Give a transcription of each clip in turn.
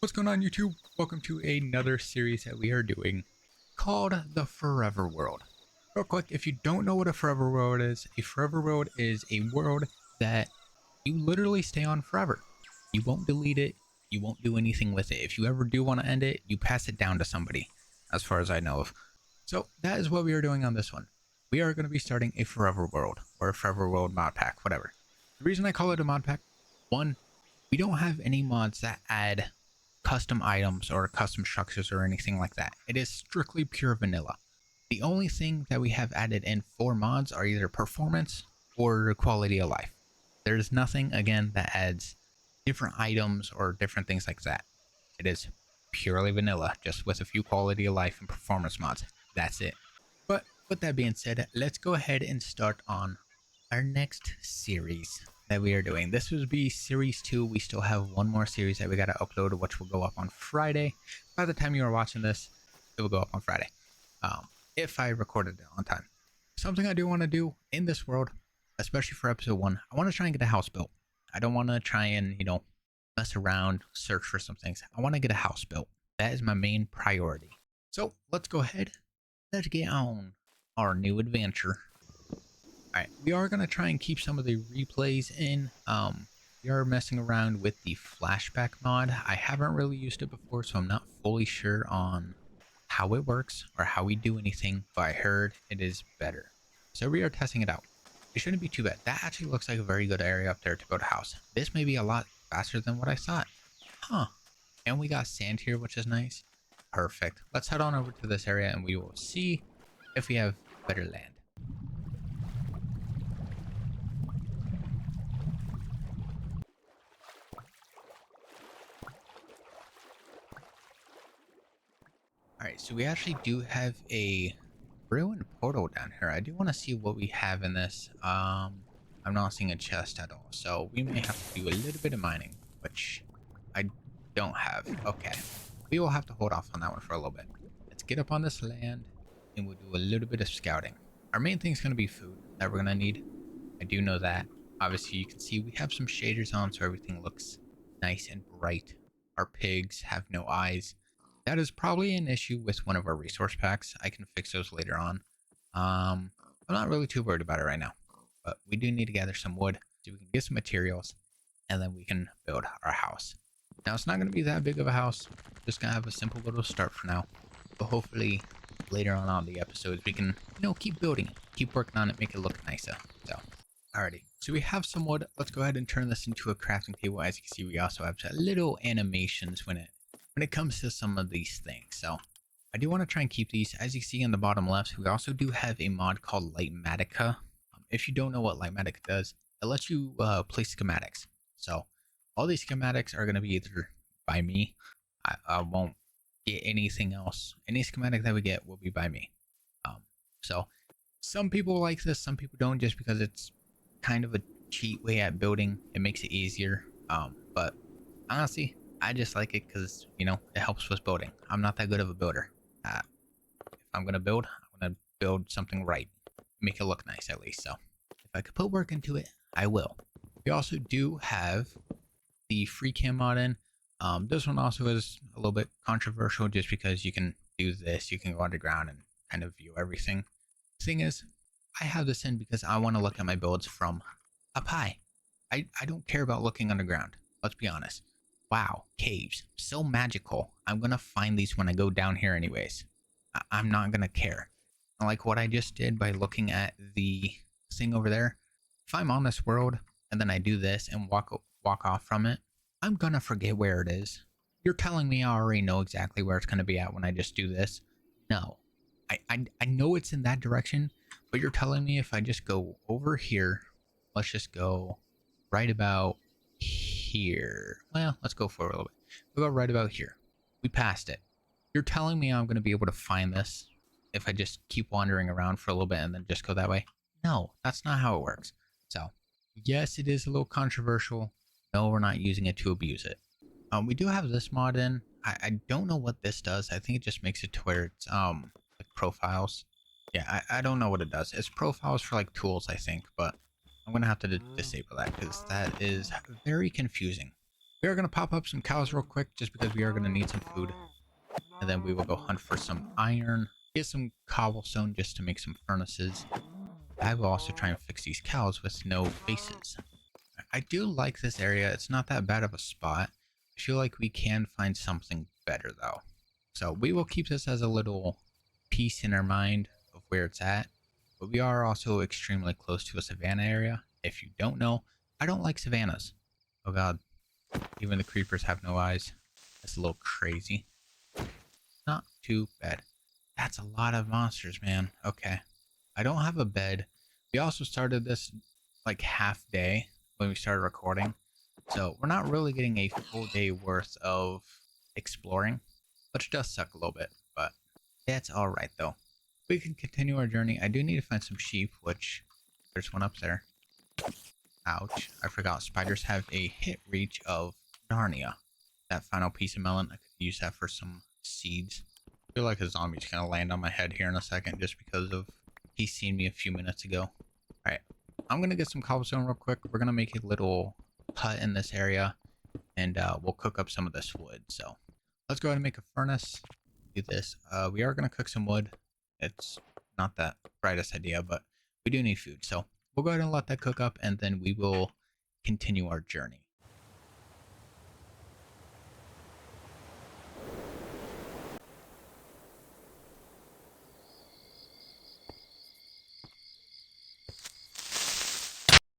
What's going on, YouTube? Welcome to another series that we are doing called the Forever World. Real quick, if you don't know what a Forever World is, a Forever World is a world that you literally stay on forever. You won't delete it, you won't do anything with it. If you ever do want to end it, you pass it down to somebody, as far as I know of. So that is what we are doing on this one. We are going to be starting a Forever World, or a Forever World mod pack, whatever. The reason I call it a mod pack, one, we don't have any mods that add custom items or custom structures or anything like that. It is strictly pure vanilla. The only thing that we have added in for mods are either performance or quality of life. There's nothing, again, that adds different items or different things like that. It is purely vanilla, just with a few quality of life and performance mods. That's it. But with that being said, let's go ahead and start on our next series that we are doing. This would be series 2. We still have one more series that we got to upload, which will go up on Friday. By the time you are watching this, it will go up on Friday, if I recorded it on time. Something I do want to do in this world, especially for episode 1, I want to try and get a house built. I don't want to try and, mess around, search for some things. I want to get a house built. That is my main priority. So let's go ahead. Let's get on our new adventure. Alright, we are going to try and keep some of the replays in. We are messing around with the flashback mod. I haven't really used it before, so I'm not fully sure on how it works or how we do anything, but I heard it is better. So we are testing it out. It shouldn't be too bad. That actually looks like a very good area up there to build a house. This may be a lot faster than what I thought. Huh. And we got sand here, which is nice. Perfect. Let's head on over to this area and we will see if we have better land. Alright, so we actually do have a ruined portal down here. I do want to see what we have in this. I'm not seeing a chest at all, so we may have to do a little bit of mining, which I don't have. Okay, we will have to hold off on that one for a little bit. Let's get up on this land and we'll do a little bit of scouting. Our main thing is going to be food that we're going to need. I do know that. Obviously, you can see we have some shaders on, so everything looks nice and bright. Our pigs have no eyes. That is probably an issue with one of our resource packs. I can fix those later on. I'm not really too worried about it right now, but we do need to gather some wood so we can get some materials and then we can build our house. Now, it's not going to be that big of a house. Just going to have a simple little start for now, but hopefully later on the episodes we can, keep building it, keep working on it, make it look nicer. So, alrighty. So we have some wood. Let's go ahead and turn this into a crafting table. As you can see, we also have little animations when it comes to some of these things. So I do want to try and keep these. As you see in the bottom left, we also do have a mod called Lightmatica. If you don't know what Lightmatica does, it lets you place schematics. So all these schematics are going to be either by me. I won't get anything else. Any schematic that we get will be by me. So some people like this, some people don't, just because it's kind of a cheat way at building. It makes it easier. But honestly, I just like it because, it helps with building. I'm not that good of a builder. If I'm going to build, I'm going to build something right. Make it look nice, at least. So if I could put work into it, I will. We also do have the free cam mod in. This one also is a little bit controversial just because you can do this. You can go underground and kind of view everything. The thing is, I have this in because I want to look at my builds from up high. I don't care about looking underground. Let's be honest. Wow, caves. So magical. I'm going to find these when I go down here anyways. I'm not going to care. Like what I just did by looking at the thing over there. If I'm on this world and then I do this and walk off from it, I'm going to forget where it is. You're telling me I already know exactly where it's going to be at when I just do this? No. I know it's in that direction, but you're telling me if I just go over here, let's just go right about here. Well, let's go forward a little bit. We'll go right about here. We passed it. You're telling me I'm going to be able to find this if I just keep wandering around for a little bit and then just go that way? No, that's not how it works. So, yes, it is a little controversial. No, we're not using it to abuse it. We do have this mod in. I don't know what this does. I think it just makes it to where it's like profiles. Yeah, I don't know what it does. It's profiles for like tools, I think, but I'm gonna have to disable that because that is very confusing. We are going to pop up some cows real quick just because we are going to need some food. And then we will go hunt for some iron, get some cobblestone just to make some furnaces. I will also try and fix these cows with no faces. I do like this area. It's not that bad of a spot. I feel like we can find something better though. So we will keep this as a little piece in our mind of where it's at. But we are also extremely close to a savanna area. If you don't know, I don't like savannas. Oh god, even the creepers have no eyes. That's a little crazy. Not too bad. That's a lot of monsters, man. Okay. I don't have a bed. We also started this like half day when we started recording. So we're not really getting a full day worth of exploring, which does suck a little bit, but that's alright though. We can continue our journey. I do need to find some sheep, which there's one up there. Ouch. I forgot spiders have a hit reach of Narnia. That final piece of melon, I could use that for some seeds. I feel like a zombie's gonna land on my head here in a second just because of he seen me a few minutes ago. Alright, I'm gonna get some cobblestone real quick. We're gonna make a little hut in this area and we'll cook up some of this wood. So let's go ahead and make a furnace. Do this. We are gonna cook some wood. It's not that brightest idea, but we do need food. So we'll go ahead and let that cook up and then we will continue our journey.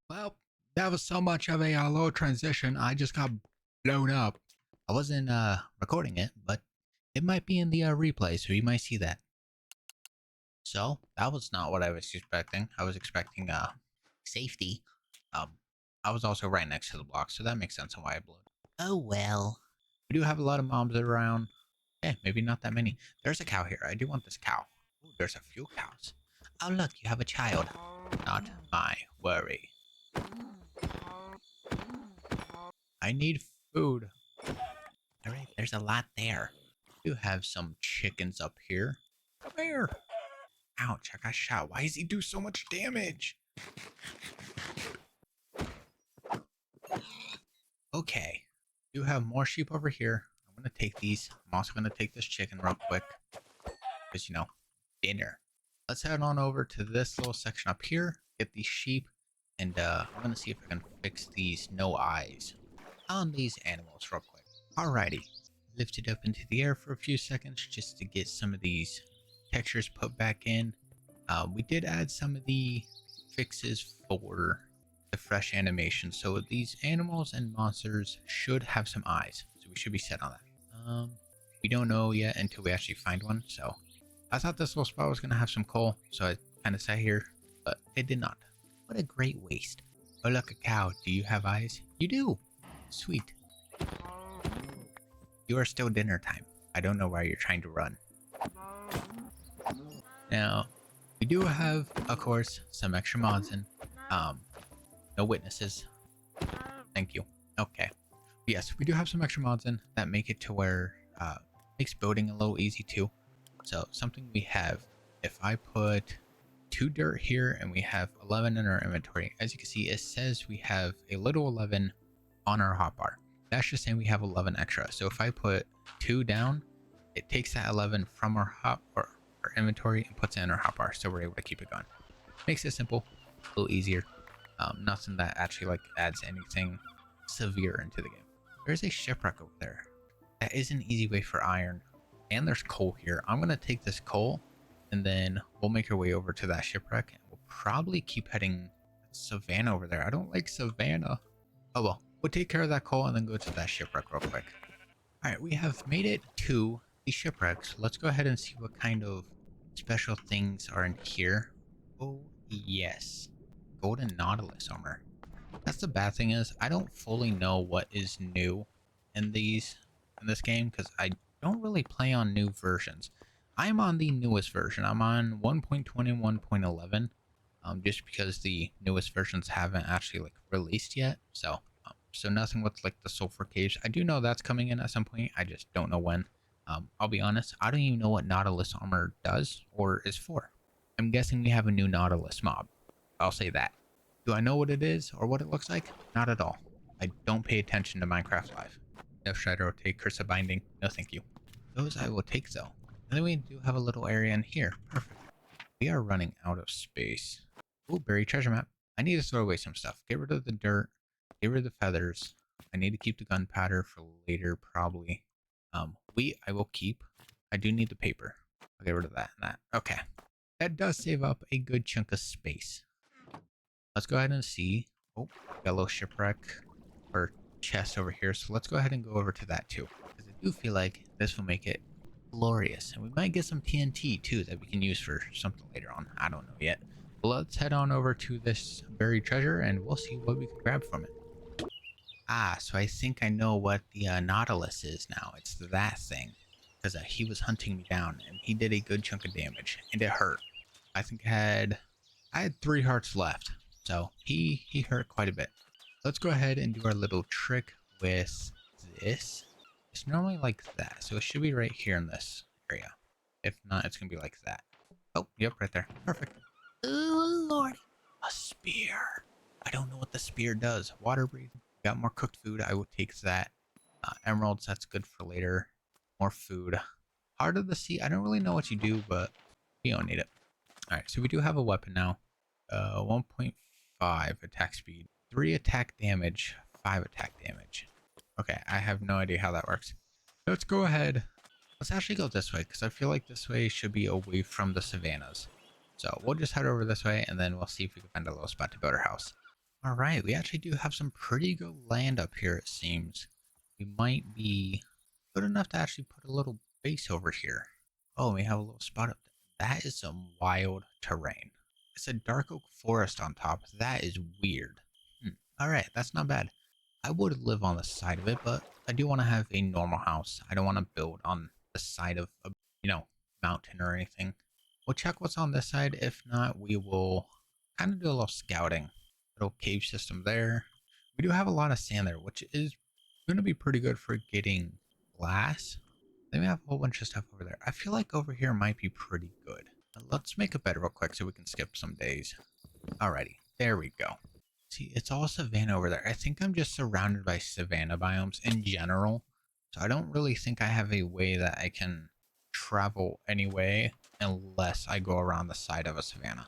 Well, that was so much of a low transition. I just got blown up. I wasn't recording it, but it might be in the replay, so you might see that. So that was not what I was expecting. I was expecting safety. I was also right next to the block, so that makes sense on why I blew it. Oh well. We do have a lot of mobs around. Eh, maybe not that many. There's a cow here. I do want this cow. Ooh, there's a few cows. Oh look, you have a child. Not my worry. I need food. Alright, there's a lot there. We do have some chickens up here. Come here. Ouch, I got shot. Why does he do so much damage? Okay. We do have more sheep over here. I'm going to take these. I'm also going to take this chicken real quick. Because, you know, dinner. Let's head on over to this little section up here. Get these sheep. And I'm going to see if I can fix these no eyes on these animals real quick. Alrighty. Lift it up into the air for a few seconds just to get some of these textures put back in. We did add some of the fixes for the fresh animation, so these animals and monsters should have some eyes, so we should be set on that. We don't know yet until we actually find one, so I thought this little spot was going to have some coal, so I kind of sat here, but it did not. What a great waste. Oh look, a cow. Do you have eyes? You do. Sweet. You are still dinner time. I don't know why you're trying to run. Now, we do have, of course, some extra mods in. No witnesses. Thank you. Okay. Yes, we do have some extra mods in that make it to where makes building a little easy too. So something we have, if I put 2 dirt here and we have 11 in our inventory, as you can see, it says we have a little 11 on our hotbar. That's just saying we have 11 extra. So if I put 2 down, it takes that 11 from our our inventory and puts it in our hotbar, so we're able to keep it going. Makes it simple, a little easier. Nothing that actually like adds anything severe into the game. There's a shipwreck over there. That is an easy way for iron, and there's coal here. I'm gonna take this coal, and then we'll make our way over to that shipwreck, and we'll probably keep heading Savannah over there. I don't like Savannah. Oh well, we'll take care of that coal and then go to that shipwreck real quick. All right, we have made it to the shipwrecks. Let's go ahead and see what kind of special things are in here. Oh yes, golden nautilus armor. That's the bad thing is I don't fully know what is new in this game because I don't really play on new versions. I'm on the newest version. I'm on 1.21.11. Just because the newest versions haven't actually like released yet. So nothing with like the sulfur caves. I do know that's coming in at some point. I just don't know when. I'll be honest, I don't even know what Nautilus armor does or is for. I'm guessing we have a new Nautilus mob. I'll say that. Do I know what it is or what it looks like? Not at all. I don't pay attention to Minecraft Live. No Shredder will take Curse Binding. No thank you. Those I will take though. And then we do have a little area in here. Perfect. We are running out of space. Oh, buried treasure map. I need to throw away some stuff. Get rid of the dirt. Get rid of the feathers. I need to keep the gunpowder for later, probably. Wheat I will keep. I do need the paper. I'll get rid of that and that. Okay. That does save up a good chunk of space. Let's go ahead and see. Oh, got a little shipwreck or chest over here. So let's go ahead and go over to that too. Because I do feel like this will make it glorious. And we might get some TNT too that we can use for something later on. I don't know yet. But let's head on over to this buried treasure and we'll see what we can grab from it. Ah, so I think I know what the Nautilus is now. It's that thing. Because he was hunting me down and he did a good chunk of damage and it hurt. I think I had 3 hearts left. So he hurt quite a bit. Let's go ahead and do our little trick with this. It's normally like that. So it should be right here in this area. If not, it's going to be like that. Oh, yep, right there. Perfect. Oh, Lord. A spear. I don't know what the spear does. Water breathing. Got more cooked food. I will take that. Emeralds, that's good for later. More food. Heart of the Sea. I don't really know what you do, but you don't need it. Alright, so we do have a weapon now. 1.5 attack speed. 3 attack damage. 5 attack damage. Okay, I have no idea how that works. Let's go ahead. Let's actually go this way, because I feel like this way should be away from the savannas. So we'll just head over this way, and then we'll see if we can find a little spot to build our house. Alright, we actually do have some pretty good land up here, it seems. We might be good enough to actually put a little base over here. Oh, we have a little spot up there. That is some wild terrain. It's a dark oak forest on top. That is weird. Alright, that's not bad. I would live on the side of it, but I do want to have a normal house. I don't want to build on the side of a, mountain or anything. We'll check what's on this side. If not, we will kind of do a little scouting. Little cave system there. We do have a lot of sand there, which is going to be pretty good for getting glass. Then we have a whole bunch of stuff over there. I feel like over here might be pretty good. Let's make a bed real quick so we can skip some days. Alrighty, there we go. See, it's all savanna over there. I think I'm just surrounded by savanna biomes in general. So I don't really think I have a way that I can travel anyway unless I go around the side of a savanna.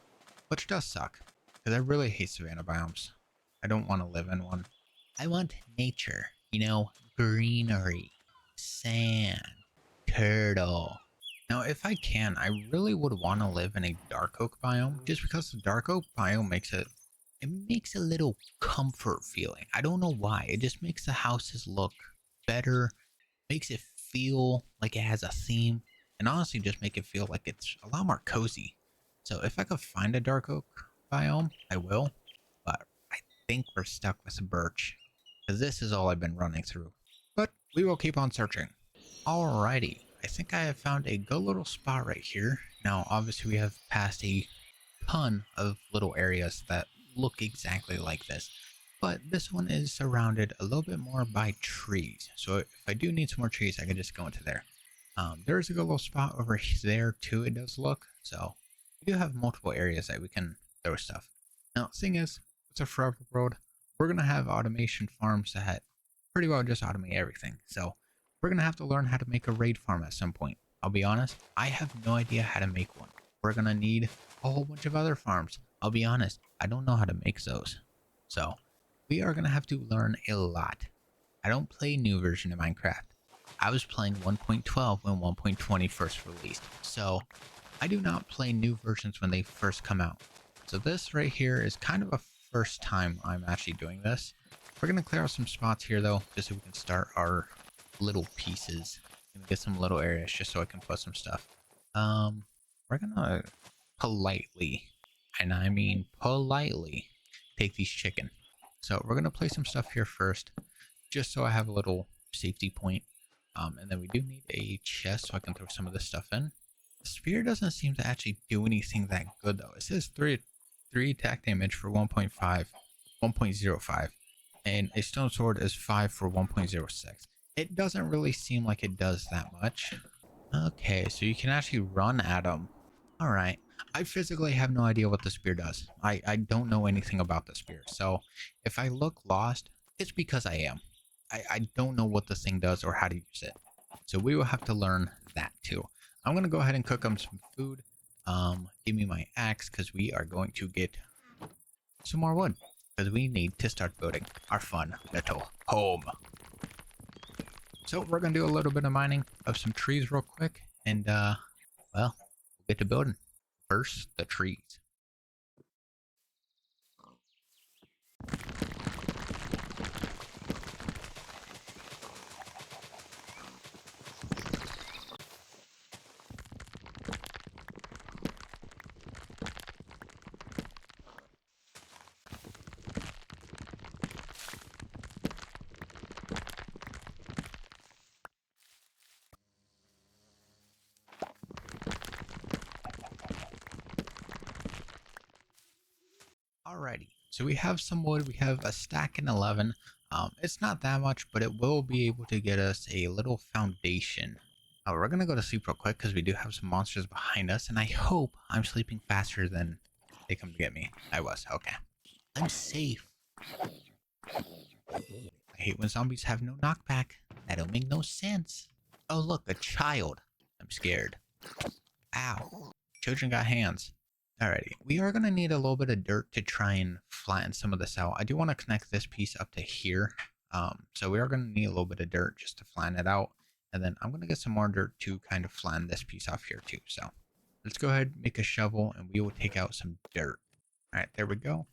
Which does suck, because I really hate savanna biomes. I don't want to live in one. I want nature, greenery, sand, turtle. Now, if I can, I really would want to live in a dark oak biome, just because the dark oak biome makes a little comfort feeling. I don't know why. It just makes the houses look better, makes it feel like it has a theme, and honestly just make it feel like it's a lot more cozy. So if I could find a dark oak biome, I will, but I think we're stuck with birch, because this is all I've been running through. But we will keep on searching. Alrighty, I think I have found a good little spot right here. Now, obviously we have passed a ton of little areas that look exactly like this, but this one is surrounded a little bit more by trees. So if I do need some more trees, I can just go into there. There's a good little spot over there too, it does look. So we do have multiple areas that we can throw stuff. Now, the thing is, it's a forever world. We're going to have automation farms that pretty well just automate everything. So we're going to have to learn how to make a raid farm at some point. I'll be honest, I have no idea how to make one. We're going to need a whole bunch of other farms. I'll be honest, I don't know how to make those. So we are going to have to learn a lot. I don't play new version of Minecraft. I was playing 1.12 when 1.20 first released. So I do not play new versions when they first come out. So this right here is kind of a first time I'm actually doing this. We're going to clear out some spots here though, just so we can start our little pieces and get some little areas just so I can put some stuff. We're going to politely, and I mean politely, take these chicken. So we're going to place some stuff here first, just so I have a little safety point. And then we do need a chest so I can throw some of this stuff in. The spear doesn't seem to actually do anything that good though. It says 3 attack damage for 1.05, and a stone sword is 5 for 1.06. It doesn't really seem like it does that much. Okay, so you can actually run at them. Alright, I physically have no idea what the spear does. I don't know anything about the spear, so if I look lost, It's because I am. I don't know what this thing does or how to use it. So we will have to learn that too. I'm going to go ahead and cook up some food. Give me my axe because we are going to get some more wood. Because we need to start building our fun little home. So we're going to do a little bit of mining of some trees real quick. And, well, we'll get to building. First, the trees. Alrighty, so we have some wood. We have a stack and 11. It's not that much, but it will be able to get us a little foundation. We're gonna go to sleep real quick because we do have some monsters behind us, and I hope I'm sleeping faster than they come to get me. I was, okay. I'm safe. I hate when zombies have no knockback. That don't make no sense. Oh look, a child. I'm scared. Ow. Children got hands. Alrighty, we are going to need a little bit of dirt to try and flatten some of this out. I do want to connect this piece up to here. So we are going to need a little bit of dirt just to flatten it out. And then I'm going to get some more dirt to kind of flatten this piece off here too. So let's go ahead and make a shovel and we will take out some dirt. Alright, there we go.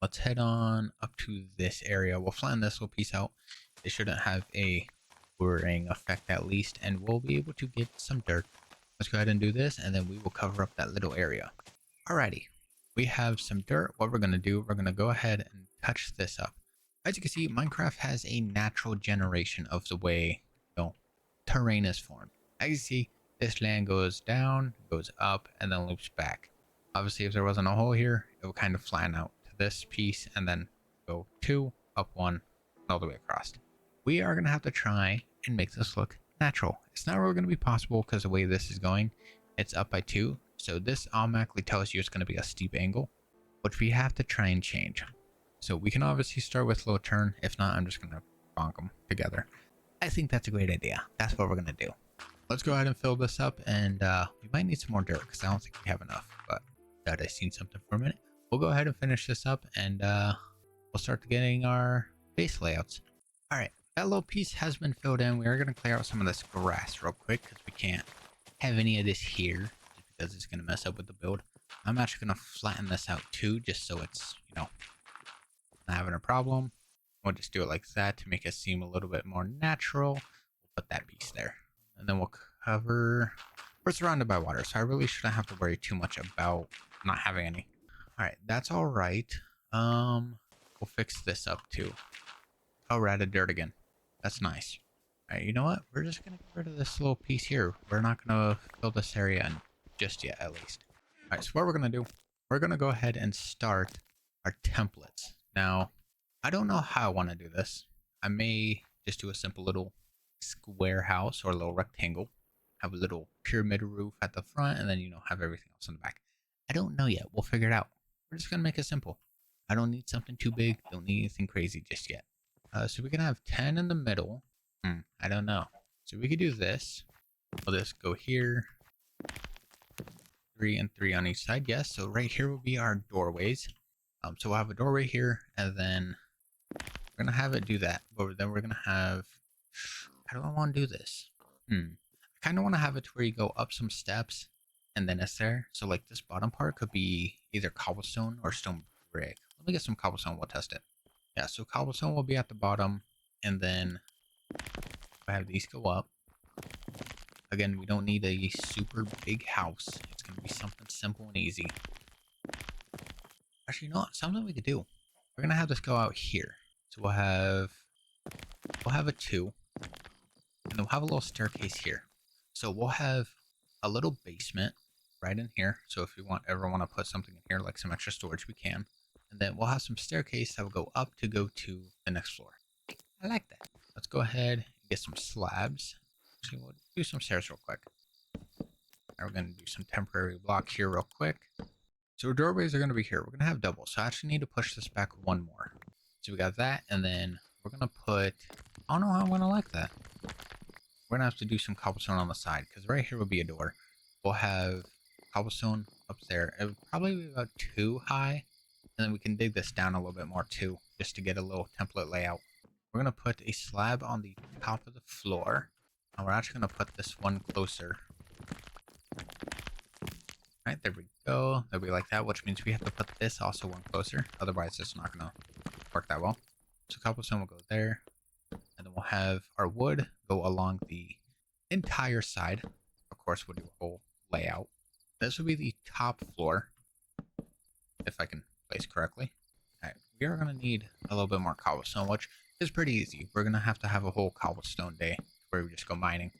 Let's head on up to this area. We'll flatten this little piece out. It shouldn't have a blurring effect at least. And we'll be able to get some dirt. Let's go ahead and do this and then we will cover up that little area. Alrighty, we have some dirt. What we're going to do, we're going to go ahead and touch this up. As you can see, Minecraft has a natural generation of the way, terrain is formed. As you see, this land goes down, goes up, and then loops back. Obviously, if there wasn't a hole here, it would kind of flatten out to this piece and then go 2, up 1, all the way across. We are going to have to try and make this look natural. It's not really going to be possible because the way this is going, it's up by 2. So this automatically tells you it's going to be a steep angle, which we have to try and change. So we can obviously start with low turn. If not, I'm just going to bonk them together. I think that's a great idea. That's what we're going to do. Let's go ahead and fill this up, and we might need some more dirt because I don't think we have enough. But thought I seen something for a minute. We'll go ahead and finish this up, and we'll start getting our base layouts. All right, that little piece has been filled in. We are going to clear out some of this grass real quick because we can't have any of this here because it's going to mess up with the build. I'm actually going to flatten this out too, just so it's, not having a problem. We'll just do it like that to make it seem a little bit more natural. We'll put that piece there. And then we'll cover... We're surrounded by water, so I really shouldn't have to worry too much about not having any. Alright, that's alright. We'll fix this up too. Oh, we're out of dirt again. That's nice. Alright, you know what? We're just going to get rid of this little piece here. We're not going to fill this area in just yet, at least. Alright, so what we're going to do, we're going to go ahead and start our templates. Now, I don't know how I want to do this. I may just do a simple little square house or a little rectangle. Have a little pyramid roof at the front and then, have everything else in the back. I don't know yet. We'll figure it out. We're just going to make it simple. I don't need something too big. Don't need anything crazy just yet. So we can have 10 in the middle. I don't know. So we could do this. We'll just go here. 3 and 3 on each side. Yes. So right here will be our doorways. So we'll have a doorway here, and then we're gonna have it do that. But then we're gonna have. How do I want to do this? I kind of want to have it to where you go up some steps, and then it's there. So like this bottom part could be either cobblestone or stone brick. Let me get some cobblestone. We'll test it. Yeah. So cobblestone will be at the bottom, and then we'll have these go up. Again, we don't need a super big house. It's gonna be something simple and easy. Actually, you know what? Something we could do. We're gonna have this go out here. So we'll have a 2, and then we'll have a little staircase here. So we'll have a little basement right in here. So if you ever want to put something in here, like some extra storage, we can. And then we'll have some staircase that will go up to go to the next floor. I like that. Let's go ahead and get some slabs. Actually, we'll do some stairs real quick. Now we're gonna do some temporary block here real quick. So our doorways are going to be here. We're going to have double. So I actually need to push this back one more. So we got that. And then we're gonna put, I don't know how I'm gonna like that. We're gonna have to do some cobblestone on the side, because right here will be a door. We'll have cobblestone up there. It would probably be about 2 high, and then we can dig this down a little bit more too, just to get a little template layout. We're gonna put a slab on the top of the floor, and we're actually gonna put this one closer. Right, there we go. That'll be like that, which means we have to put this also one closer. Otherwise, it's not gonna work that well. So cobblestone will go there, and then we'll have our wood go along the entire side. Of course, we'll do a whole layout. This will be the top floor, if I can place correctly. All right, we are gonna need a little bit more cobblestone, which is pretty easy. We're gonna have to have a whole cobblestone day where we just go mining.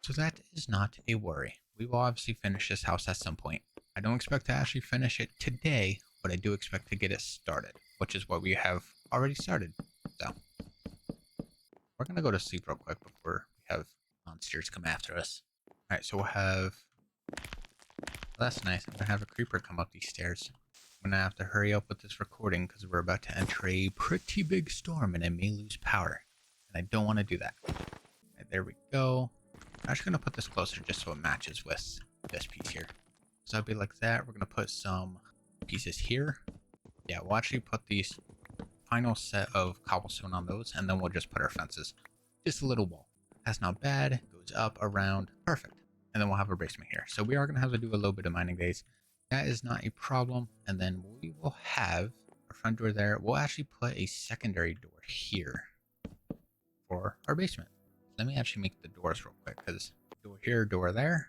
So that is not a worry. We will obviously finish this house at some point. I don't expect to actually finish it today, but I do expect to get it started, which is what we have already started. So we're gonna go to sleep real quick before we have monsters come after us. Alright, so we'll have, well, that's nice. I'm gonna have a creeper come up these stairs. I'm gonna have to hurry up with this recording because we're about to enter a pretty big storm and I may lose power. And I don't want to do that. Right, there we go. I'm actually gonna put this closer just so it matches with this piece here. So it'll be like that. We're gonna put some pieces here. Yeah, we'll actually put these final set of cobblestone on those, and then we'll just put our fences. Just a little wall. That's not bad. Goes up, around, perfect. And then we'll have our basement here. So we are gonna have to do a little bit of mining days. That is not a problem. And then we will have our front door there. We'll actually put a secondary door here for our basement. Let me actually make the doors real quick, because door here, door there.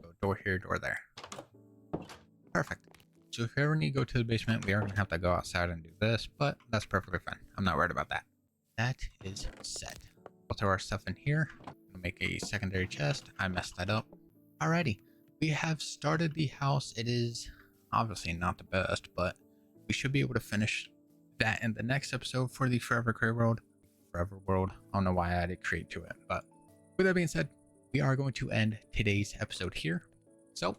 So door here, door there. Perfect. So if you ever need to go to the basement, we are going to have to go outside and do this, but that's perfectly fine. I'm not worried about that. That is set. We'll throw our stuff in here. We'll make a secondary chest. I messed that up. Alrighty. We have started the house. It is obviously not the best, but we should be able to finish that in the next episode for the Forever Create World. Forever World. I don't know why I added create to it, but with that being said, we are going to end today's episode here. So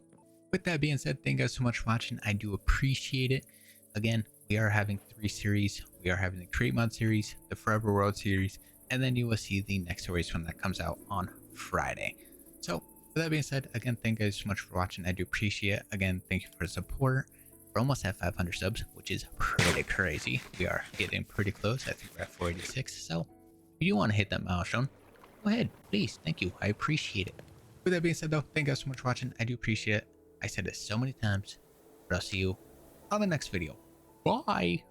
with that being said, thank you guys so much for watching. I do appreciate it. Again, we are having 3 series. We are having the Create Mod series, the Forever World series, and then you will see the next series when that comes out on Friday. So with that being said, again, thank you guys so much for watching. I do appreciate it. Again, thank you for the support. We're almost at 500 subs, which is pretty crazy. We are getting pretty close. I think we're at 486. So if you want to hit that milestone, go ahead, please. Thank you. I appreciate it. With that being said, though, thank you guys so much for watching. I do appreciate it. I said it so many times, but I'll see you on the next video. Bye!